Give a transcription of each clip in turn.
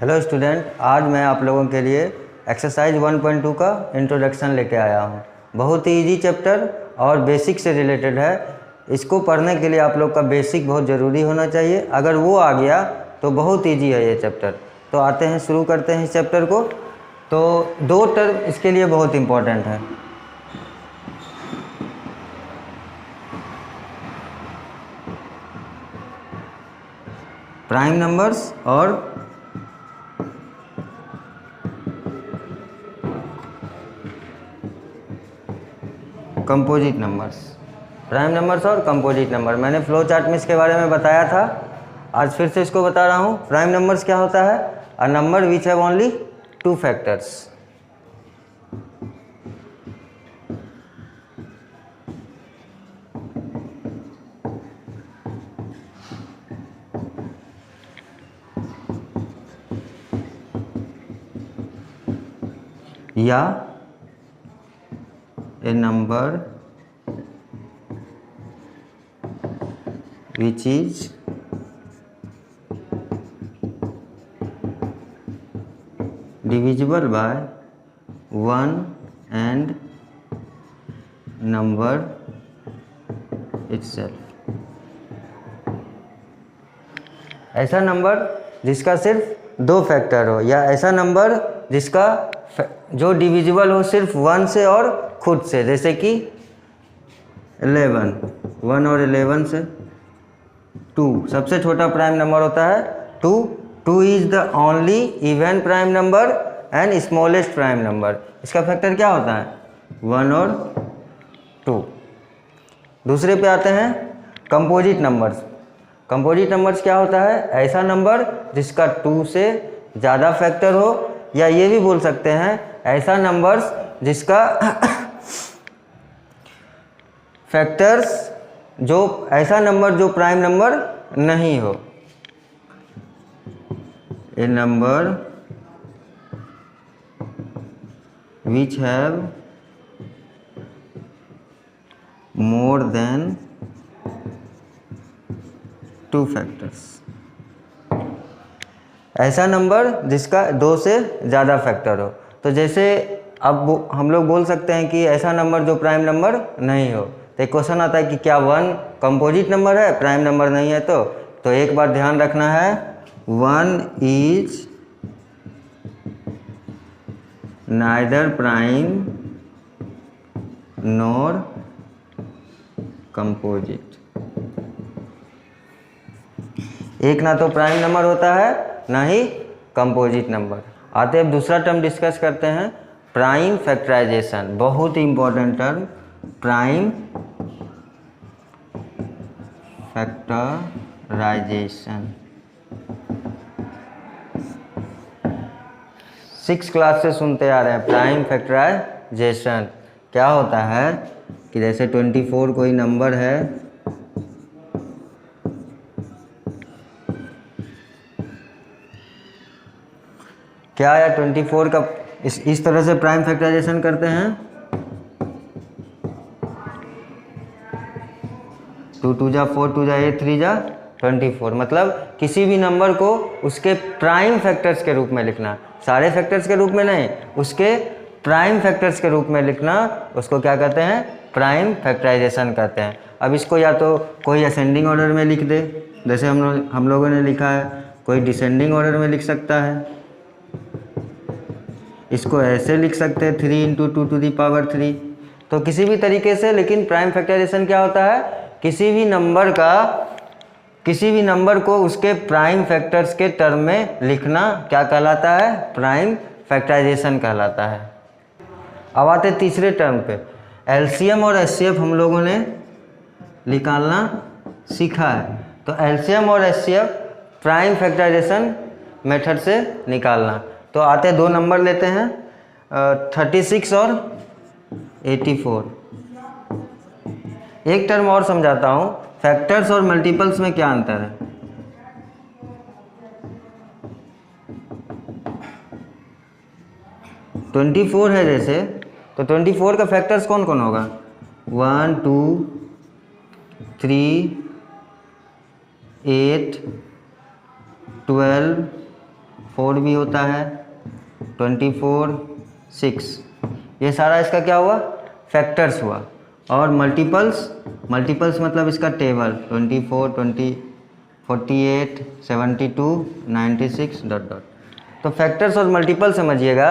Hello student, आज मैं आप लोगों के लिए एक्सरसाइज 1.2 का इंट्रोडक्शन लेके आया हूँ। बहुत ही इजी चैप्टर और बेसिक से रिलेटेड है। इसको पढ़ने के लिए आप लोग का बेसिक बहुत ज़रूरी होना चाहिए। अगर वो आ गया तो बहुत इजी है ये चैप्टर। तो आते हैं, शुरू करते हैं इस चैप्टर को। तो दो टर्म इसके लिए बहुत इम्पोर्टेंट है। प्राइम नंबर्स और कंपोजिट नंबर्स। प्राइम नंबर्स और कंपोजिट नंबर, मैंने फ्लो चार्ट में इसके बारे में बताया था। आज फिर से इसको बता रहा हूँ। प्राइम नंबर्स क्या होता है? A number which have only 2 factors. या a number which is divisible by 1 and number itself। ऐसा नंबर जिसका सिर्फ 2 फैक्टर हो, या ऐसा नंबर जिसका जो डिविजिबल हो सिर्फ 1 से और खुद से, जैसे कि 11, 1 और 11 से। 2 सबसे छोटा प्राइम नंबर होता है। 2 is the only even prime number and smallest prime number. इसका फैक्टर क्या होता है? 1 और 2। दूसरे पे आते हैं, कंपोजिट नंबर्स। कंपोजिट नंबर्स क्या होता है? ऐसा नंबर जिसका 2 से ज़्यादा फैक्टर हो, या ये भी बोल सकते हैं ऐसा नंबर्स जिसका फैक्टर्स जो ऐसा नंबर जो प्राइम नंबर नहीं हो। A number which have more than 2 factors. ऐसा नंबर जिसका 2 से ज़्यादा फैक्टर हो। तो जैसे अब हम लोग बोल सकते हैं कि ऐसा नंबर जो प्राइम नंबर नहीं हो। तो एक क्वेश्चन आता है कि क्या 1 कंपोजिट नंबर है, प्राइम नंबर नहीं है? तो एक बार ध्यान रखना है, 1 is neither prime nor composite. एक ना तो प्राइम नंबर होता है, ना ही कंपोजिट नंबर। आते अब दूसरा टर्म डिस्कस करते हैं, प्राइम फैक्टराइजेशन। बहुत ही important term, prime factorisation. 6 class से सुनते आ रहे हैं प्राइम फैक्टराइजेशन। क्या होता है कि जैसे 24 कोई नंबर है, क्या या 24 का इस तरह से प्राइम फैक्टराइजेशन करते हैं। 2 2 जा 4, 2 जा 8, 3 जा 24। मतलब किसी भी नंबर को उसके प्राइम फैक्टर्स के रूप में लिखना, सारे फैक्टर्स के रूप में नहीं, उसके प्राइम फैक्टर्स के रूप में लिखना, उसको क्या कहते हैं? प्राइम फैक्टराइजेशन कहते हैं। अब इसको या तो कोई असेंडिंग ऑर्डर में लिख दे, जैसे हम लोगों ने लिखा है, कोई डिसेंडिंग ऑर्डर में लिख सकता है। इसको ऐसे लिख सकते हैं 3 × 2 to the power 3। तो किसी भी तरीके से, लेकिन प्राइम फैक्टराइजेशन क्या होता है? किसी भी नंबर को उसके प्राइम फैक्टर्स के टर्म में लिखना क्या कहलाता है? प्राइम फैक्टराइजेशन कहलाता है। अब आते तीसरे टर्म पे, एलसीएम और एचसीएफ हम लोगों ने निकालना सीखा है। तो एलसीएम और एचसीएफ प्राइम फैक्टराइजेशन मेथड से निकालना। तो आते 2 नंबर लेते हैं, 36 और 84। एक टर्म और समझाता हूँ, फैक्टर्स और मल्टीपल्स में क्या अंतर है। ट्वेंटी 24 है जैसे, तो 24 का फैक्टर्स कौन कौन होगा? 1 2 3 8 12 4 भी होता है, 24, 6, ये सारा इसका क्या हुआ, फैक्टर्स हुआ। और मल्टीपल्स मतलब इसका टेबल 24, 20, 48, 72, 96 डॉट डॉट। तो फैक्टर्स और मल्टीपल समझिएगा,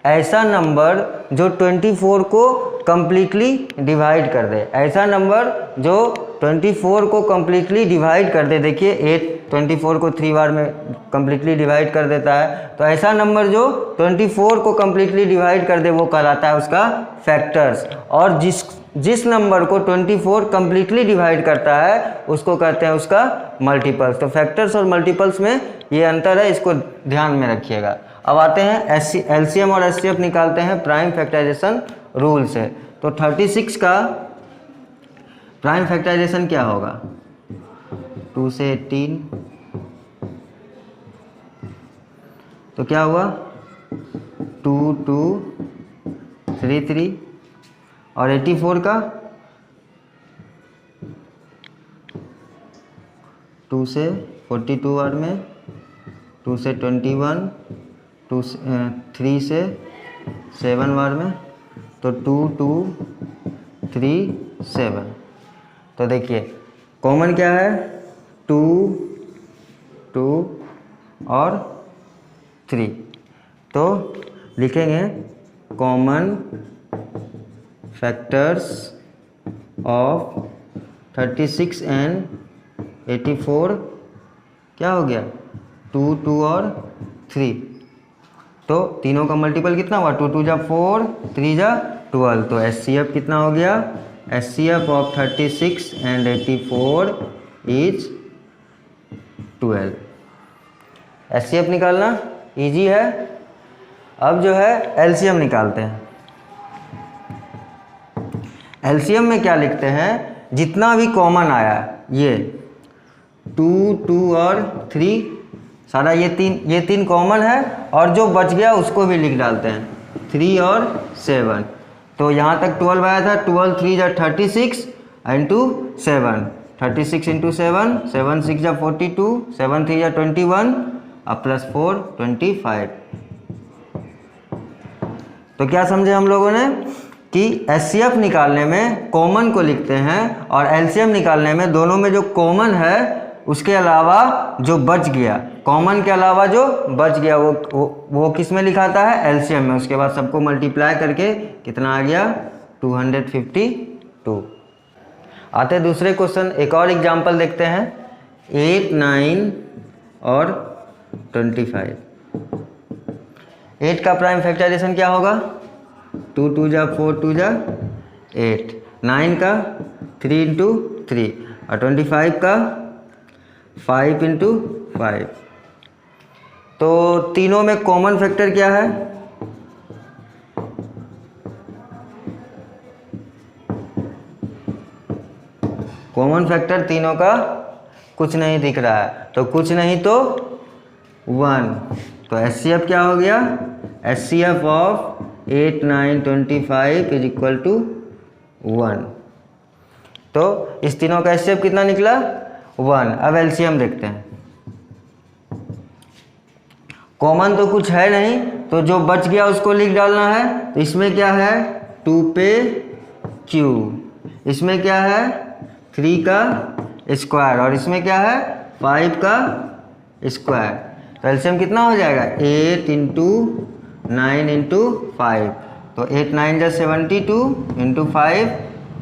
ऐसा नंबर जो 24 को कम्प्लीटली डिवाइड कर दे, ऐसा नंबर जो 24 को कम्प्लीटली डिवाइड कर दे। देखिए 8 24 को 3 बार में कम्प्लीटली डिवाइड कर देता है, तो ऐसा नंबर जो 24 को कम्प्लीटली डिवाइड कर दे वो कहलाता है उसका फैक्टर्स। और जिस नंबर को 24 कम्प्लीटली डिवाइड करता है उसको कहते हैं उसका मल्टीपल्स। तो फैक्टर्स और मल्टीपल्स में ये अंतर है, इसको ध्यान में रखिएगा। अब आते हैं एलसीएम और एचसीएफ निकालते हैं प्राइम फैक्टराइजेशन रूल से। तो 36 का प्राइम फैक्टराइजेशन क्या होगा, 2 से 18, तो क्या हुआ 2 2 3 3। और 84 का 2 से 42 बार में, 2 से 21, 2 से 3 से 7 बार में, तो 2 2 3 7। तो देखिए कॉमन क्या है, 2 2 और 3। तो लिखेंगे कॉमन फैक्टर्स ऑफ 36 एंड 84 क्या हो गया, 2 2 और 3। तो तीनों का मल्टीपल कितना हुआ, 2 2 जा 4, 3 जा 12। तो एचसीएफ कितना हो गया, HCF of 36 and 84 is 12। HCF निकालना इजी है। अब जो है एलसीएम निकालते हैं। एलसीएम में क्या लिखते हैं, जितना भी कॉमन आया, ये 2 2 और 3 सारा ये तीन कॉमन है, और जो बच गया उसको भी लिख डालते हैं, 3 और 7। तो यहाँ तक 12 आया था, 12 3 जा 36 इंटू 7, 36 इंटू 7, 7 6 जा 42, 7 3 जा 21 और प्लस 4 25। तो क्या समझे हम लोगों ने कि एचसीएफ निकालने में कॉमन को लिखते हैं और एलसीएम निकालने में दोनों में जो कॉमन है उसके अलावा जो बच गया, कॉमन के अलावा जो बच गया वो किस में लिखाता है, एलसीएम में। उसके बाद सबको मल्टीप्लाई करके कितना आ गया, 252। आते दूसरे क्वेश्चन, एक और एग्जांपल देखते हैं, 8 9 और 25। 8 का प्राइम फैक्टराइजेशन क्या होगा, 2 2 जा 4 2 जा 8, 9 का 3 इंटू 3 और 25 का 5 इंटू 5। तो तीनों में कॉमन फैक्टर क्या है, कॉमन फैक्टर तीनों का कुछ नहीं दिख रहा है, तो कुछ नहीं तो 1। तो एचसीएफ क्या हो गया, HCF of 8 9 25 is equal to 1। तो इस तीनों का एचसीएफ कितना निकला, 1। अब एलसीएम देखते हैं। कॉमन तो कुछ है नहीं, तो जो बच गया उसको लिख डालना है। तो इसमें क्या है, 2 पे क्यू, इसमें क्या है 3 का स्क्वायर, और इसमें क्या है 5 का स्क्वायर। तो एलसीएम कितना हो जाएगा, 8 इंटू 9 इंटू 5। तो 8 9 जा 72 इंटू 5,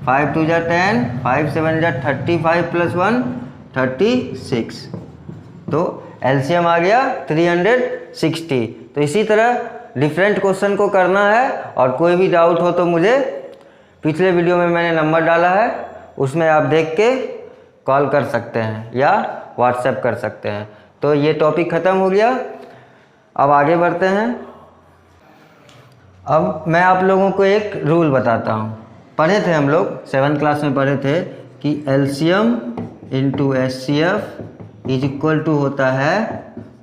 5 2 जा 10, 5 7 जा 35 प्लस 1 36। तो एलसीएम आ गया 360। तो इसी तरह डिफरेंट क्वेश्चन को करना है, और कोई भी डाउट हो तो मुझे पिछले वीडियो में मैंने नंबर डाला है, उसमें आप देख के कॉल कर सकते हैं या व्हाट्सएप कर सकते हैं। तो ये टॉपिक ख़त्म हो गया। अब आगे बढ़ते हैं। अब मैं आप लोगों को एक रूल बताता हूँ। पढ़े थे हम लोग 7th क्लास में पढ़े थे कि LCM into HCF is equal to होता है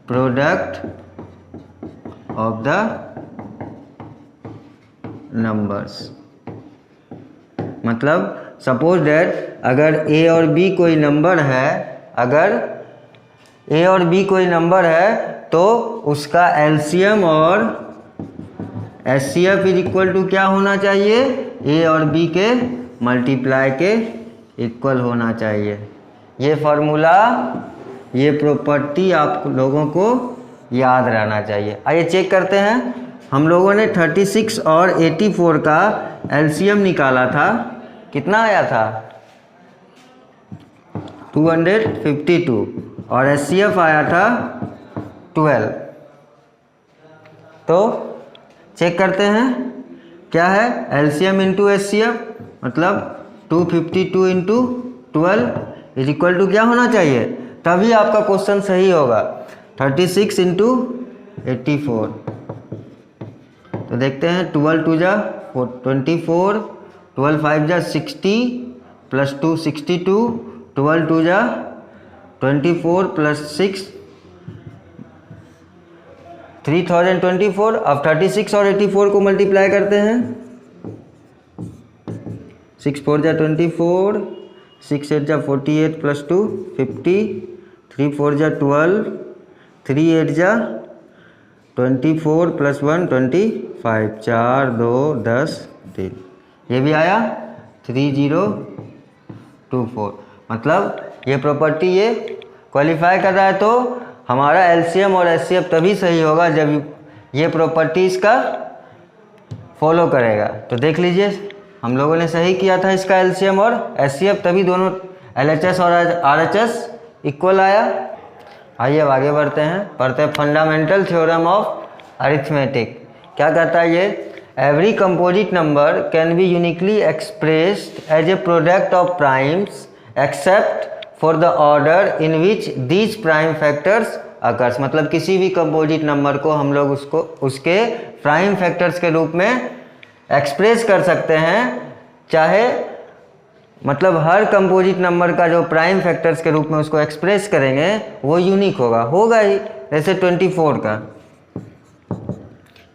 प्रोडक्ट ऑफ द नंबर्स। मतलब सपोज दैट अगर ए और बी कोई नंबर है, अगर ए और बी कोई नंबर है तो उसका एलसीएम और एचसीएफ इज इक्वल टू क्या होना चाहिए, ए और बी के मल्टीप्लाई के इक्वल होना चाहिए। ये फार्मूला, ये प्रॉपर्टी आप लोगों को याद रहना चाहिए। आइए चेक करते हैं। हम लोगों ने 36 और 84 का एलसीएम निकाला था, कितना आया था 252 और एचसीएफ आया था 12। तो चेक करते हैं क्या है, एलसीएम इंटू एचसीएफ मतलब 252 इंटू 12 इज इक्वल टू क्या होना चाहिए, तभी आपका क्वेश्चन सही होगा 36 इंटू 84। तो देखते हैं 12 2 जा 24, 12 5 जा 60 प्लस 2 62, 12 2 जा 24 प्लस 6 3024। अब 36 और 84 को मल्टीप्लाई करते हैं, 6 4 जा 24, 6 8 जा 48 प्लस 2 50, 3 4 जा 12, 3 8 जा 24 प्लस 1 25, 4 2 10 3, ये भी आया 3024। मतलब ये प्रॉपर्टी ये क्वालिफाई कर रहा है, तो हमारा एलसीएम और एचसीएफ तभी सही होगा जब ये प्रॉपर्टी इसका फॉलो करेगा। तो देख लीजिए हम लोगों ने सही किया था इसका एलसीएम और एचसीएफ, तभी दोनों एलएचएस और आरएचएस इक्वल आया। आइए अब आगे बढ़ते हैं, पढ़ते हैं फंडामेंटल थ्योरम ऑफ अरिथमेटिक। क्या कहता है ये, every composite number can be uniquely expressed as a product of primes except for the order in which these prime factors occurs. मतलब किसी भी कंपोजिट नंबर को हम लोग उसको उसके प्राइम फैक्टर्स के रूप में एक्सप्रेस कर सकते हैं, चाहे मतलब हर कंपोजिट नंबर का जो प्राइम फैक्टर्स के रूप में उसको एक्सप्रेस करेंगे वो यूनिक होगा ही। जैसे 24 का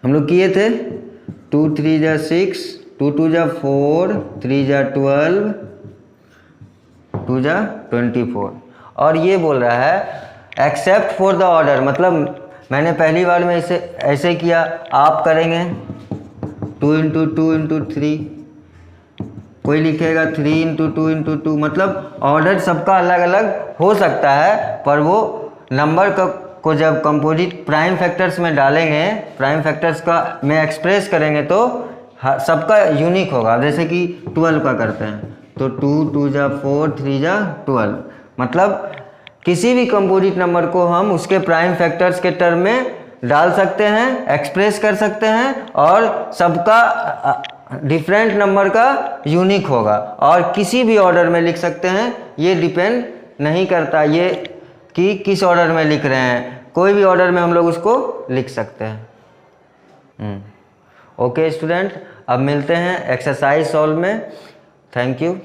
हम लोग किए थे, 2 3 जा 6, 2 2 जा 4, 3 जा 12, 2 जा 24। और ये बोल रहा है एक्सेप्ट फॉर द ऑर्डर, मतलब मैंने पहली बार में इसे ऐसे किया, आप करेंगे 2 इंटू 2 इंटू 3, कोई लिखेगा 3 इंटू 2 इंटू 2, मतलब ऑर्डर सबका अलग अलग हो सकता है, पर वो नंबर को जब कंपोजिट प्राइम फैक्टर्स में डालेंगे, प्राइम फैक्टर्स का में एक्सप्रेस करेंगे तो सबका यूनिक होगा। जैसे कि 12 का करते हैं तो 2 2 जा 4, 3 जा 12, मतलब किसी भी कंपोजिट नंबर को हम उसके प्राइम फैक्टर्स के टर्म में डाल सकते हैं, एक्सप्रेस कर सकते हैं, और सबका डिफरेंट नंबर का यूनिक होगा, और किसी भी ऑर्डर में लिख सकते हैं। ये डिपेंड नहीं करता ये कि किस ऑर्डर में लिख रहे हैं, कोई भी ऑर्डर में हम लोग उसको लिख सकते हैं। ओके स्टूडेंट, अब मिलते हैं एक्सरसाइज सॉल्व में। Thank you.